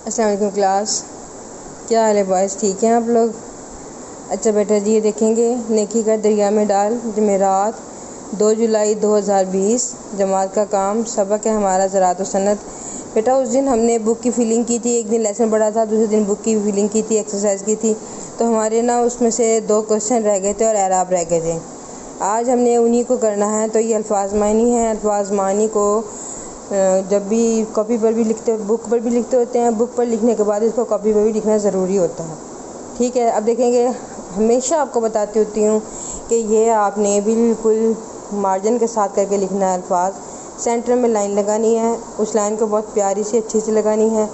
السلام علیکم کلاس، کیا حال ہے بوائز؟ ٹھیک ہیں آپ لوگ؟ اچھا بیٹا جی، یہ دیکھیں گے نیکی کا دریا میں ڈال، جمعرات 2 جولائی 2020، جماعت کا کام، سبق ہے ہمارا زراعت و صنعت۔ بیٹا اس دن ہم نے بک کی فلنگ کی تھی، ایک دن لیسن پڑھا تھا، دوسرے دن بک کی فلنگ کی تھی، ایکسرسائز کی تھی، تو ہمارے اس میں سے 2 کوشچن رہ گئے تھے اور اعراب رہ گئے تھے۔ آج ہم نے انہی کو کرنا ہے۔ تو یہ الفاظ معنی ہیں۔ الفاظ معنی کو جب بھی کاپی پر بھی لکھتے، بک پر بھی لکھتے ہوتے ہیں، بک پر لکھنے کے بعد اس کو کاپی پر بھی لکھنا ضروری ہوتا ہے، ٹھیک ہے؟ اب دیکھیں گے، ہمیشہ آپ کو بتاتی ہوتی ہوں کہ یہ آپ نے بالکل مارجن کے ساتھ کر کے لکھنا ہے۔ الفاظ سینٹر میں لائن لگانی ہے، اس لائن کو بہت پیاری سی اچھی سی لگانی ہے۔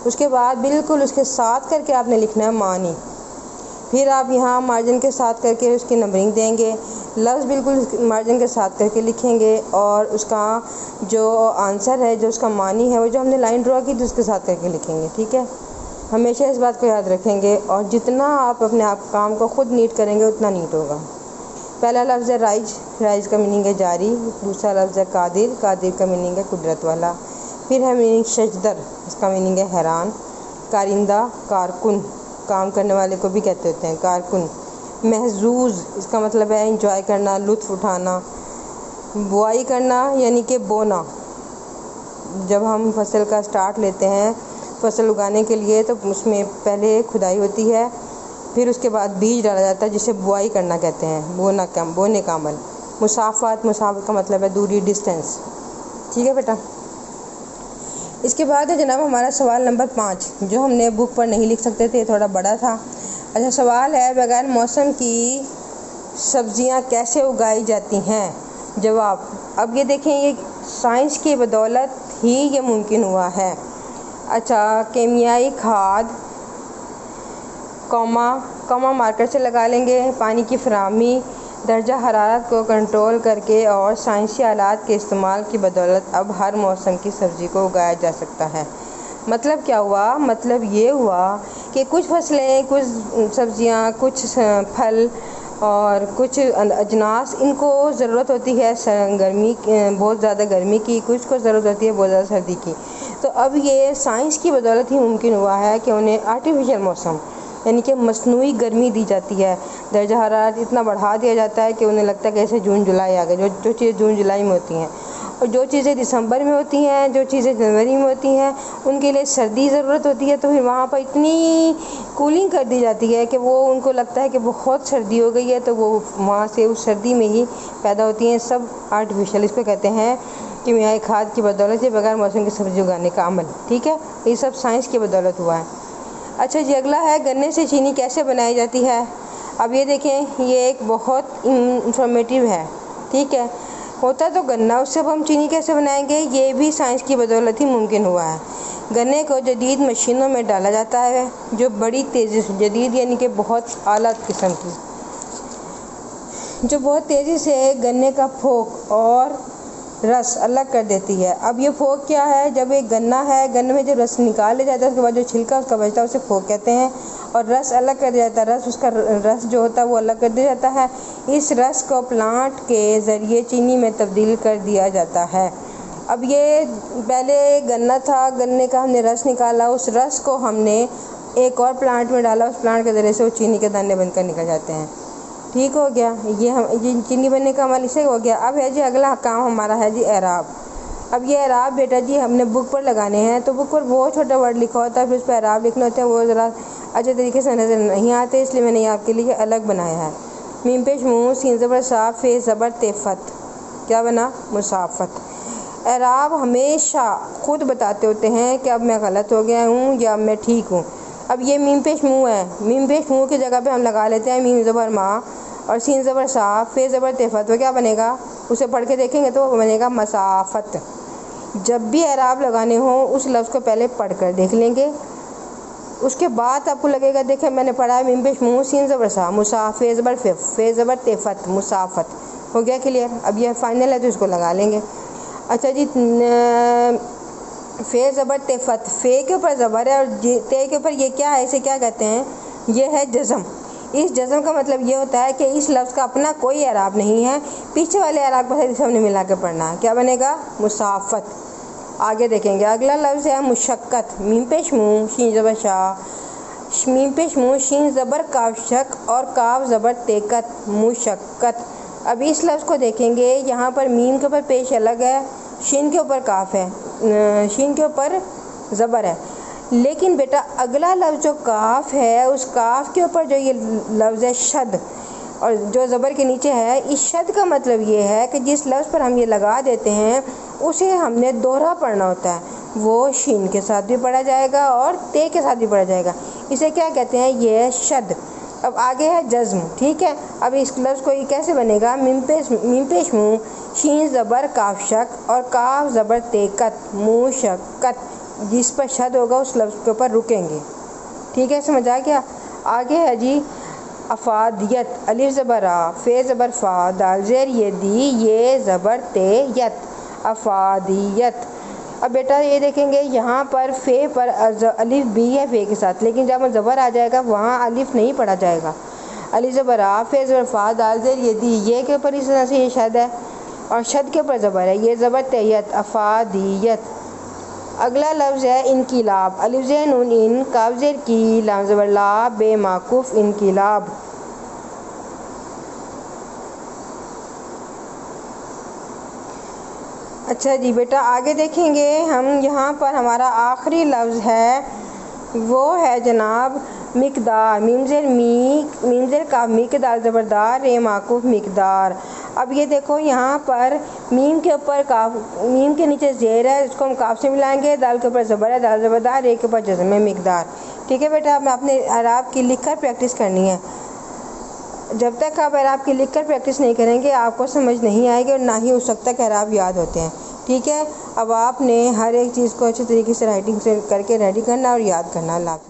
اس کے بعد بالکل اس کے ساتھ کر کے آپ نے لکھنا ہے معنی، پھر آپ یہاں مارجن کے ساتھ کر کے اس کی نمبرنگ دیں گے، لفظ بالکل مارجن کے ساتھ کر کے لکھیں گے، اور اس کا جو آنسر ہے، جو اس کا معنی ہے، وہ جو ہم نے لائن ڈرا کی تھی اس کے ساتھ کر کے لکھیں گے، ٹھیک ہے؟ ہمیشہ اس بات کو یاد رکھیں گے، اور جتنا آپ اپنے کام کو خود نیٹ کریں گے اتنا نیٹ ہوگا۔ پہلا لفظ ہے رائج، رائج کا میننگ ہے جاری۔ دوسرا لفظ ہے قادر، قادر کا میننگ ہے قدرت والا۔ پھر ہے میننگ شجدر، اس کا میننگ ہے حیران۔ کارندہ، کارکن، کام کرنے والے کو بھی کہتے ہوتے ہیں کارکن۔ محظوظ، اس کا مطلب ہے انجوائے کرنا، لطف اٹھانا۔ بوائی کرنا یعنی کہ بونا، جب ہم فصل کا سٹارٹ لیتے ہیں فصل اگانے کے لیے، تو اس میں پہلے کھدائی ہوتی ہے، پھر اس کے بعد بیج ڈالا جاتا ہے، جسے بوائی کرنا کہتے ہیں، بونے کا عمل۔ مسافت، مسافت کا مطلب ہے دوری، ڈسٹینس، ٹھیک ہے بیٹا؟ اس کے بعد ہے جناب ہمارا سوال نمبر 5، جو ہم نے بک پر نہیں لکھ سکتے تھے، تھوڑا بڑا تھا۔ اچھا، سوال ہے بغیر موسم کی سبزیاں کیسے اگائی جاتی ہیں؟ جواب، اب یہ دیکھیں، یہ سائنس کی بدولت ہی یہ ممکن ہوا ہے۔ اچھا، کیمیائی کھاد، کاما مارکر سے لگا لیں گے، پانی کی فراہمی، درجہ حرارت کو کنٹرول کر کے اور سائنسی آلات کے استعمال کی بدولت اب ہر موسم کی سبزی کو اگایا جا سکتا ہے۔ مطلب کیا ہوا؟ مطلب یہ ہوا کہ کچھ فصلیں، کچھ سبزیاں، کچھ پھل اور کچھ اجناس، ان کو ضرورت ہوتی ہے گرمی، بہت زیادہ گرمی کی، کچھ کو ضرورت ہوتی ہے بہت زیادہ سردی کی۔ تو اب یہ سائنس کی بدولت ہی ممکن ہوا ہے کہ انہیں آرٹیفیشل موسم یعنی کہ مصنوعی گرمی دی جاتی ہے، درجہ حرارت اتنا بڑھا دیا جاتا ہے کہ انہیں لگتا ہے کہ ایسے جون جولائی آ گئے، جو چیزیں جون جولائی میں ہوتی ہیں، اور جو چیزیں دسمبر میں ہوتی ہیں، جو چیزیں جنوری میں ہوتی ہیں، ان کے لیے سردی ضرورت ہوتی ہے، تو پھر وہاں پر اتنی کولنگ کر دی جاتی ہے کہ وہ ان کو لگتا ہے کہ بہت سردی ہو گئی ہے، تو وہ وہاں سے اس سردی میں ہی پیدا ہوتی ہیں، سب آرٹیفیشل، اس کو کہتے ہیں کیمیائی کھاد کی بدولت، یہ بغیر موسم کی سبزی اگانے کا عمل، ٹھیک ہے؟ یہ سب سائنس کی بدولت ہوا ہے۔ اچھا جی، اگلا ہے گنے سے چینی کیسے بنائی جاتی ہے؟ اب یہ دیکھیں، یہ ایک بہت انفارمیٹیو ہے، ٹھیک ہے؟ ہوتا تو گنا، اس سے اب ہم چینی کیسے بنائیں گے؟ یہ بھی سائنس کی بدولت ہی ممکن ہوا ہے۔ گنے کو جدید مشینوں میں ڈالا جاتا ہے، جو بڑی تیزی سے، جدید یعنی کہ بہت اعلیٰ قسم کی، جو بہت تیزی سے گنے کا پھوک اور رس الگ کر دیتی ہے۔ اب یہ پھوک کیا ہے؟ جب ایک گنا ہے، گنے میں جو رس نکال لیا جاتا ہے، اس کے بعد جو چھلکا اس کا بچتا ہے اسے پھوک کہتے ہیں، اور رس الگ کر دیا جاتا ہے، رس، اس کا رس جو ہوتا ہے وہ الگ کر دیا جاتا ہے۔ اس رس کو پلانٹ کے ذریعے چینی میں تبدیل کر دیا جاتا ہے۔ اب یہ پہلے گنا تھا، گنے کا ہم نے رس نکالا، اس رس کو ہم نے ایک اور پلانٹ میں ڈالا، اس پلانٹ کے ذریعے سے وہ چینی کے دانے بن کر نکل جاتے ہیں، ٹھیک ہو گیا؟ یہ چینی بننے کا عمل اسے ہو گیا۔ اب ہے جی اگلا کام ہمارا ہے جی اعراب۔ اب یہ اعراب بیٹا جی ہم نے بک پر لگانے ہیں، تو بک پر بہت چھوٹا ورڈ لکھا ہوتا ہے، پھر اس پہ اعراب لکھنے ہوتے ہیں، وہ ذرا اچھے طریقے سے نظر نہیں آتے، اس لیے میں نے آپ کے لیے الگ بنایا ہے۔ میم پیش منہ، سین زبر صاف، فے زبر تیفت، کیا بنا؟ مسافت۔ اعراب ہمیشہ خود بتاتے ہوتے ہیں کہ اب میں غلط ہو گیا ہوں یا اب میں ٹھیک ہوں۔ اب یہ میم پیش منہ ہے، میم پیش منہ کی جگہ پہ ہم لگا لیتے ہیں میم زبر ماں اور سین زبر صاف، فے زبر تیفت، وہ کیا بنے گا؟ اسے پڑھ کے دیکھیں گے تو وہ بنے گا مسافت۔ جب بھی اعراب لگانے ہوں اس لفظ کو پہلے پڑھ کر دیکھ لیں گے، اس کے بعد آپ کو لگے گا دیکھیں میں نے پڑھا ہے میم پیش منہ، سین زبر صاف، مسافت، فے زبر فے زبر تیفت، مسافت، ہو گیا کلیئر؟ اب یہ فائنل ہے تو اس کو لگا لیں گے۔ اچھا جی، فے زبر تیفت، فے کے اوپر زبر ہے اور تے کے اوپر یہ کیا ہے؟ اسے کیا کہتے ہیں؟ یہ ہے جزم۔ اس جزم کا مطلب یہ ہوتا ہے کہ اس لفظ کا اپنا کوئی اعراب نہیں ہے، پیچھے والے اعراب کو ہم نے ملا کے پڑھنا ہے، کیا بنے گا؟ مسافت۔ آگے دیکھیں گے، اگلا لفظ ہے مشقت، میم پیش منہ شین زبر شا، میم پیش منہ شین زبر کاف شک اور کاف زبر تیکت، مشقت۔ اب اس لفظ کو دیکھیں گے، یہاں پر میم کے اوپر پیش الگ ہے، شین کے اوپر کاف ہے، شین کے اوپر زبر ہے، لیکن بیٹا اگلا لفظ جو کاف ہے اس کاف کے اوپر جو یہ لفظ ہے شد اور جو زبر کے نیچے ہے، اس شد کا مطلب یہ ہے کہ جس لفظ پر ہم یہ لگا دیتے ہیں اسے ہم نے دوہرا پڑھنا ہوتا ہے، وہ شین کے ساتھ بھی پڑھا جائے گا اور تے کے ساتھ بھی پڑھا جائے گا، اسے کیا کہتے ہیں؟ یہ شد۔ اب آگے ہے جزم، ٹھیک ہے۔ اب اس لفظ کو یہ کیسے بنے گا؟ میم پیش منہ شین زبر کاف شک اور کاف زبر تیکت، مشقت، جس پر شد ہوگا اس لفظ کے اوپر رکیں گے، ٹھیک ہے، سمجھ آ گیا؟ آگے ہے جی افادیت، الف زبر آ، فے زبر فا، دال زیر یہ دی، یہ زبر تے یت، افادیت۔ اب بیٹا یہ دیکھیں گے یہاں پر فے پر الف بھی ہے فے کے ساتھ، لیکن جب زبر آ جائے گا وہاں الف نہیں پڑھا جائے گا، الف زبر آ، فے زبر فا، دال زیر یہ دی، یہ کے اوپر اس طرح سے یہ شد ہے اور شد کے اوپر زبر ہے، یہ زبر تیت، افادیت۔ اگلا لفظ ہے انقلاب، الف زیر نون ان، کاف زیر کی، لام زبر لا، بے موقوف، انقلاب۔ اچھا جی بیٹا آگے دیکھیں گے ہم، یہاں پر ہمارا آخری لفظ ہے وہ ہے جناب مقدار، میم زیر می، میم زیر کاف می کے دال زبردار، رے موقوف مقدار۔ اب یہ دیکھو یہاں پر میم کے اوپر کاف، میم کے نیچے زیر ہے، اس کو ہم کاف سے ملائیں گے، دال کے اوپر زبر ہے، دال زبردار، رے کے اوپر جزم ہے، مقدار، ٹھیک ہے بیٹا۔ اب آپ نے اعراب کی لکھ کر پریکٹس کرنی ہے، جب تک آپ اعراب کی لکھ کر پریکٹس نہیں کریں گے آپ کو سمجھ نہیں آئے گی اور نہ ہی اس وقت تک اعراب یاد ہوتے ہیں، ٹھیک ہے۔ اب آپ نے ہر ایک چیز کو اچھے طریقے سے رائٹنگ سے کر کے ریڈی کرنا اور یاد کرنا۔ اللہ حافظ۔